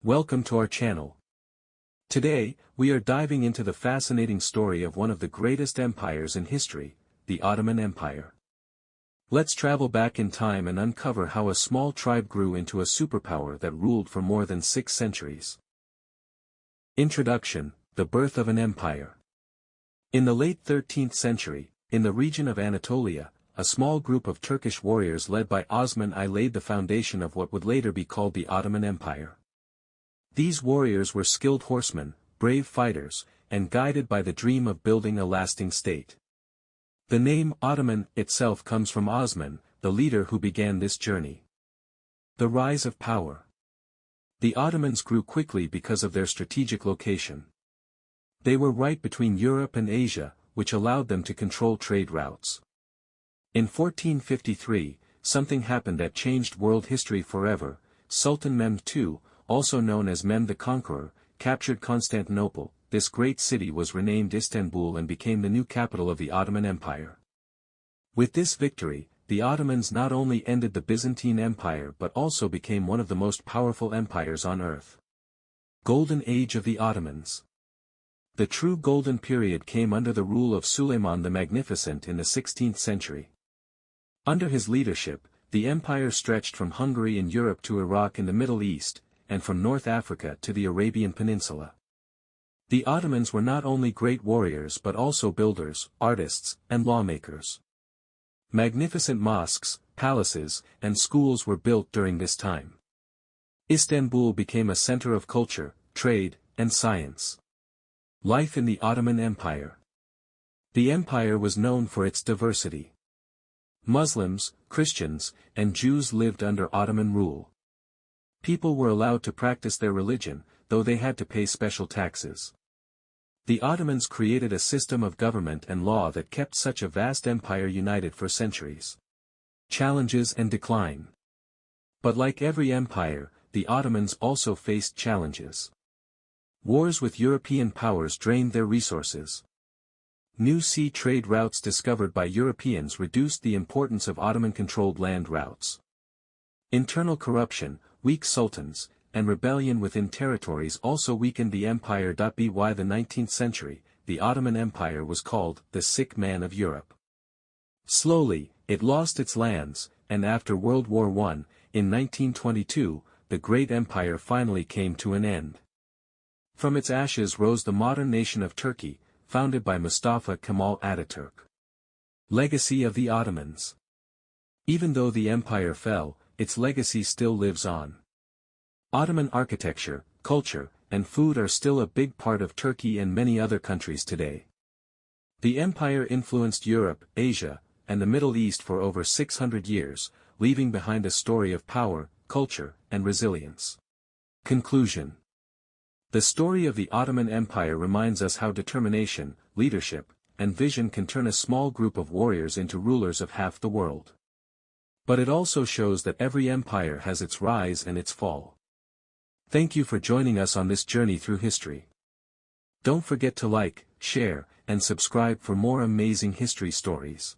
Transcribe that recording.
Welcome to our channel. Today, we are diving into the fascinating story of one of the greatest empires in history, the Ottoman Empire. Let's travel back in time and uncover how a small tribe grew into a superpower that ruled for more than 6 centuries. Introduction: The birth of an empire. In the late 13th century, in the region of Anatolia, a small group of Turkish warriors led by Osman I laid the foundation of what would later be called the Ottoman Empire. These warriors were skilled horsemen, brave fighters, and guided by the dream of building a lasting state. The name Ottoman itself comes from Osman, the leader who began this journey. The rise of power. The Ottomans grew quickly because of their strategic location. They were right between Europe and Asia, which allowed them to control trade routes. In 1453, something happened that changed world history forever. Sultan Mehmed II, also known as Mehmed the Conqueror, captured Constantinople. This great city was renamed Istanbul and became the new capital of the Ottoman Empire. With this victory, the Ottomans not only ended the Byzantine Empire but also became one of the most powerful empires on earth. Golden Age of the Ottomans. The true golden period came under the rule of Suleiman the Magnificent in the 16th century. Under his leadership, the empire stretched from Hungary in Europe to Iraq in the Middle East, and from North Africa to the Arabian Peninsula. The Ottomans were not only great warriors but also builders, artists, and lawmakers. Magnificent mosques, palaces, and schools were built during this time. Istanbul became a center of culture, trade, and science. Life in the Ottoman Empire. The empire was known for its diversity. Muslims, Christians, and Jews lived under Ottoman rule. People were allowed to practice their religion, though they had to pay special taxes. The Ottomans created a system of government and law that kept such a vast empire united for centuries. Challenges and decline. But like every empire, the Ottomans also faced challenges. Wars with European powers drained their resources. New sea trade routes discovered by Europeans reduced the importance of Ottoman-controlled land routes. Internal corruption, weak sultans, and rebellion within territories also weakened the empire. By the 19th century, the Ottoman Empire was called the sick man of Europe. Slowly, it lost its lands, and after World War I, in 1922, the great empire finally came to an end. From its ashes rose the modern nation of Turkey, founded by Mustafa Kemal Ataturk. Legacy of the Ottomans. Even though the empire fell, its legacy still lives on. Ottoman architecture, culture, and food are still a big part of Turkey and many other countries today. The empire influenced Europe, Asia, and the Middle East for over 600 years, leaving behind a story of power, culture, and resilience. Conclusion. The story of the Ottoman Empire reminds us how determination, leadership, and vision can turn a small group of warriors into rulers of half the world. But it also shows that every empire has its rise and its fall. Thank you for joining us on this journey through history. Don't forget to like, share, and subscribe for more amazing history stories.